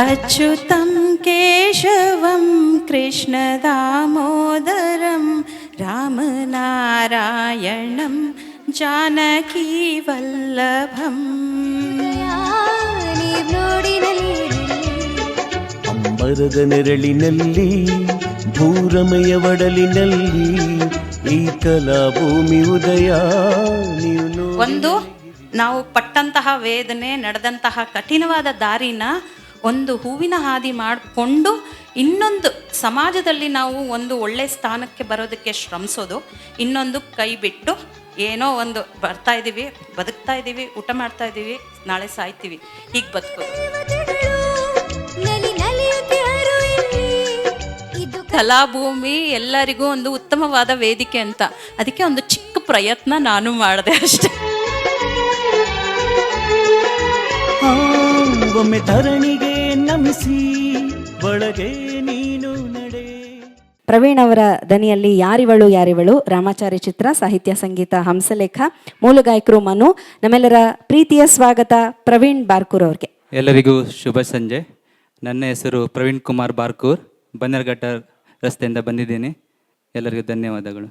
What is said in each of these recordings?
ಅಚ್ಯುತಂ ಕೇಶವಂ ಕೃಷ್ಣ ದಾಮೋದರಂ ರಾಮನಾರಾಯಣಂ ಜಾನಕಿ ವಲ್ಲಭಂ. ಅಂಬರದ ನೆರಳಿನಲ್ಲಿ ಭೂರಮೆಯ ಒಡಲಿನಲ್ಲಿ ಈ ಕಲಾಭೂಮಿ ಉದಯ ನೀವು. ಒಂದು ನಾವು ಪಟ್ಟಂತಹ ವೇದನೆ, ನಡೆದಂತಹ ಕಠಿಣವಾದ ದಾರಿನ ಒಂದು ಹೂವಿನ ಹಾದಿ ಮಾಡಿಕೊಂಡು ಇನ್ನೊಂದು ಸಮಾಜದಲ್ಲಿ ನಾವು ಒಂದು ಒಳ್ಳೆ ಸ್ಥಾನಕ್ಕೆ ಬರೋದಕ್ಕೆ ಶ್ರಮಿಸೋದು, ಇನ್ನೊಂದು ಕೈ ಬಿಟ್ಟು ಏನೋ ಒಂದು ಬರ್ತಾ ಇದ್ದೀವಿ, ಬದುಕ್ತಾ ಇದ್ದೀವಿ, ಊಟ ಮಾಡ್ತಾ ಇದ್ದೀವಿ, ನಾಳೆ ಸಾಯ್ತೀವಿ, ಹೀಗೆ ಬದುಕೋದು. ಕಲಾಭೂಮಿ ಎಲ್ಲರಿಗೂ ಒಂದು ಉತ್ತಮವಾದ ವೇದಿಕೆ ಅಂತ, ಅದಕ್ಕೆ ಒಂದು ಚಿಕ್ಕ ಪ್ರಯತ್ನ ನಾನು ಮಾಡಿದೆ ಅಷ್ಟೇ. ಒಮ್ಮೆ ಧರಣಿಗೆ ನಮಿಸಿ ಒಳಗೆ ನೀನು ನಡೆ. ಪ್ರವೀಣ್ ಅವರ ದನಿಯಲ್ಲಿ ಯಾರಿವಳು ಯಾರಿವಳು ರಾಮಾಚಾರಿ ಚಿತ್ರ, ಸಾಹಿತ್ಯ ಸಂಗೀತ ಹಂಸಲೇಖ, ಮೂಲ ಗಾಯಕರು ಮನು. ನಮ್ಮೆಲ್ಲರ ಪ್ರೀತಿಯ ಸ್ವಾಗತ ಪ್ರವೀಣ್ ಬಾರ್ಕೂರ್ ಅವ್ರಿಗೆ. ಎಲ್ಲರಿಗೂ ಶುಭ ಸಂಜೆ. ನನ್ನ ಹೆಸರು ಪ್ರವೀಣ್ ಕುಮಾರ್ ಬಾರ್ಕೂರ್, ಬನ್ನರ್ಘಟ್ಟ ರಸ್ತೆಯಿಂದ ಬಂದಿದ್ದೀನಿ. ಎಲ್ಲರಿಗೂ ಧನ್ಯವಾದಗಳು.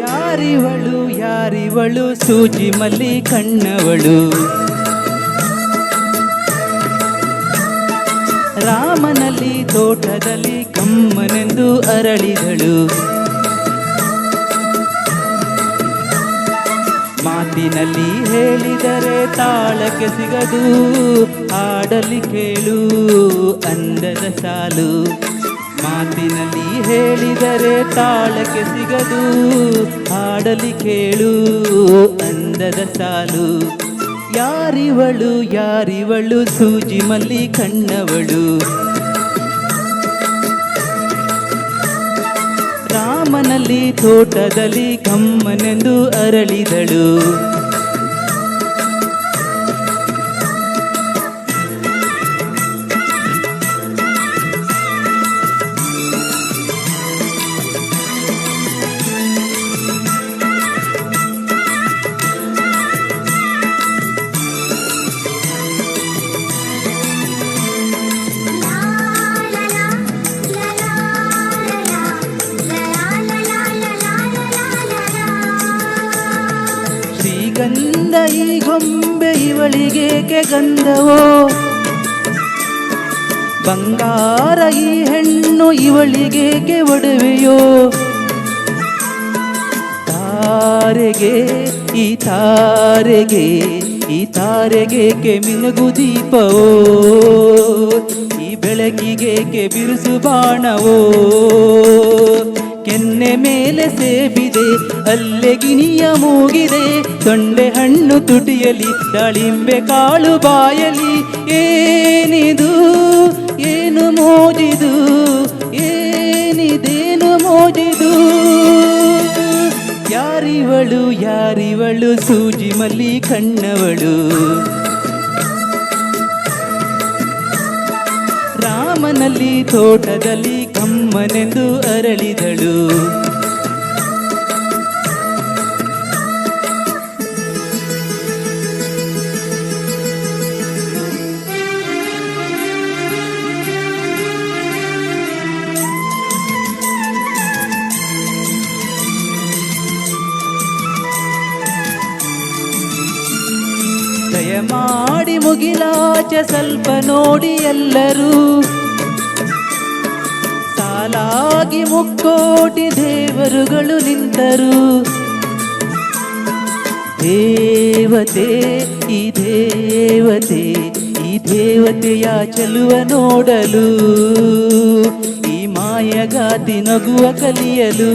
ಯಾರಿವಳು ಯಾರಿವಳು ಸೂಜಿ ಮಲ್ಲಿ ಕಣ್ಣವಳು, ರಾಮನಲ್ಲಿ ತೋಟದಲ್ಲಿ ಕಮ್ಮನೆಂದು ಅರಳಿದಳು. ಮಾತಿನಲ್ಲಿ ಹೇಳಿದರೆ ತಾಳಕ್ಕೆ ಸಿಗದು, ಹಾಡಲಿ ಕೇಳು ಅಂದದ ಸಾಲು. ಮಾತಿನಲ್ಲಿ ಹೇಳಿದರೆ ತಾಳಕ್ಕೆ ಸಿಗದು, ಹಾಡಲಿ ಕೇಳು ಅಂದದ ಸಾಲು. ಯಾರಿವಳು ಯಾರಿವಳು ಸೂಜಿ ಮಲ್ಲಿ ಕಣ್ಣವಳು, ರಾಮನಲ್ಲಿ ತೋಟದಲ್ಲಿ ಕಮ್ಮನೆಂದು ಅರಳಿದಳು. ಗಂಧ ಈ ಗೊಂಬೆ ಇವಳಿಗೇಕೆ ಗಂಧವೋ, ಬಂಗಾರ ಈ ಹೆಣ್ಣು ಇವಳಿಗೇಕೆ ಒಡವೆಯೋ. ತಾರೆಗೆ ಈ ತಾರೆಗೆ ಈ ತಾರೆಗೇಕೆ ಮಿನುಗು ದೀಪವೋ, ಈ ಬೆಳಕಿಗೇಕೆ ಬಿರುಸು ಬಾಣವೋ. ಕೆನ್ನೆ ಮೇಲೆ ಸೇಬಿದೆ ಅಲ್ಲೇ ಗಿಣಿಯ ಮೂಗಿದೆ, ತೊಂಡೆ ಹಣ್ಣು ತುಟಿಯಲಿ ದಾಳಿಂಬೆ ಕಾಳು ಬಾಯಲಿ. ಏನಿದು ಏನು ಮೋಜಿದು, ಏನಿದೇನು ಮೋಜಿದು. ಯಾರಿವಳು ಯಾರಿವಳು ಸೂಜಿ ಮಲ್ಲಿ ಕಣ್ಣವಳು, ರಾಮನಲ್ಲಿ ತೋಟದಲ್ಲಿ ಕಮ್ಮನೆಂದು ಅರಳಿದಳು. ದಯಮಾಡಿ ಮುಗಿಲಾಚೆ ಸ್ವಲ್ಪ ನೋಡಿ ಎಲ್ಲರೂ, ಸಾಲಾಗಿ ಮುಕ್ಕೋಟಿ ದೇವರುಗಳು ನಿಂತರು. ದೇವತೆ ಈ ದೇವತೆ ಈ ದೇವತೆಯ ಚೆಲುವ ನೋಡಲು ಈ ಮಾಯಗಾತಿ ನಗುವ ಕಲಿಯಲು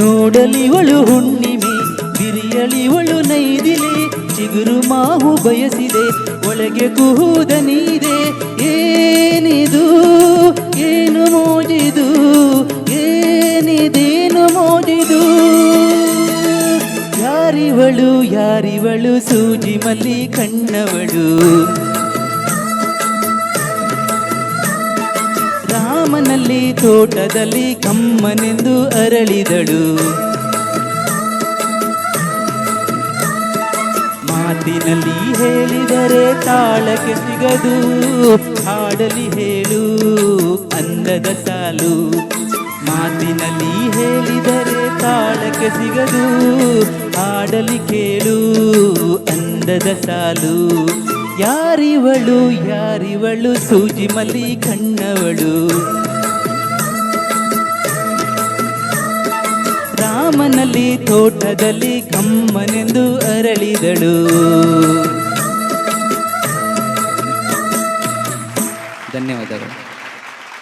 ನೋಡಲಿವಳು ಹುಣ್ಣಿಮೆ ಬಿರಿಯಲಿವಳು ನೈದಿಲೆ ಚಿಗುರು ಮಾವು ಬಯಸಿದೆ ಒಳಗೆ ಕುಹುದ ನೀದೆ ಏನಿದು ಏನು ಮೋಜಿದು ಏನಿದೇನು ಮೋಜಿದು ಯಾರಿವಳು ಸೂಜಿ ಮಲ್ಲಿ ಕಣ್ಣವಳು ರಾಮನಲ್ಲಿ ತೋಟದಲ್ಲಿ ಕಮ್ಮನೆಂದು ಅರಳಿದಳು ಮಾತಿನಲ್ಲಿ ಹೇಳಿದರೆ ತಾಳಕ್ಕೆ ಸಿಗದು ಹಾಡಲಿ ಹೇಳು ಅಂದದ ಸಾಲು ಮಾತಿನಲ್ಲಿ ಹೇಳಿದರೆ ತಾಳಕ್ಕೆ ಸಿಗದು ಹಾಡಲಿ ಕೇಳು ಅಂದದ ಸಾಲು ಯಾರಿವಳು ಸೂಜಿ ಮಲ್ಲಿ ಕಣ್ಣವಳು ರಾಮನಲ್ಲಿ ತೋಟದಲ್ಲಿ ಕಮ್ಮನೆಂದು ಅರಳಿದಳು. ಧನ್ಯವಾದಗಳು.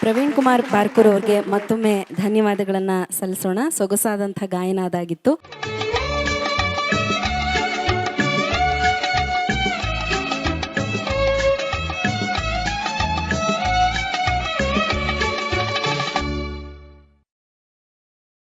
ಪ್ರವೀಣ್ ಕುಮಾರ್ ಬಾರ್ಕೂರ್ ಅವ್ರಿಗೆ ಮತ್ತೊಮ್ಮೆ ಧನ್ಯವಾದಗಳನ್ನು ಸಲ್ಲಿಸೋಣ. ಸೊಗಸಾದಂಥ ಗಾಯನ ಅದಾಗಿತ್ತು.